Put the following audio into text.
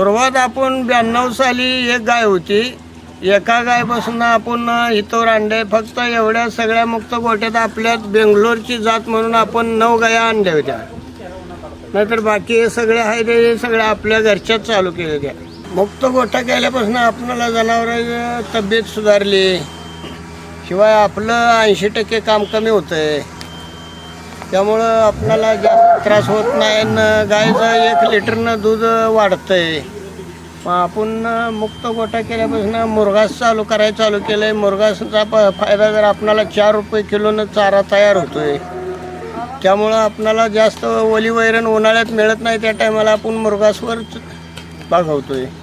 सुरुवात आपण 92 साली एक गाय होती. एका गायपासून आपण इथवर आणले. फक्त एवढ्या सगळ्या मुक्त गोट्यात आपल्यात बेंगलोरची जात म्हणून आपण 9 गाया आणल्या होत्या. नाहीतर बाकी सगळे आहे ते सगळ्या आपल्या घरच्याच चालू केल्या. मुक्त गोठा केल्यापासून आपल्याला जनावरांची तब्येत सुधारली. शिवाय आपलं 80% काम कमी होतंय. त्यामुळं आपल्याला जास्त त्रास होत नाही. गायचं 1 लिटरनं दूध वाढतंय. मग आपण मुक्त गोठा केल्यापासून मुरघास चालू केलं आहे. मुरघासचा फायदा जर आपल्याला 4 रुपये किलोनं चारा तयार होतोय. त्यामुळं आपल्याला जास्त ओली वैरण उन्हाळ्यात मिळत नाही. त्या टायमाला आपण मुरघासवर भागवतोय.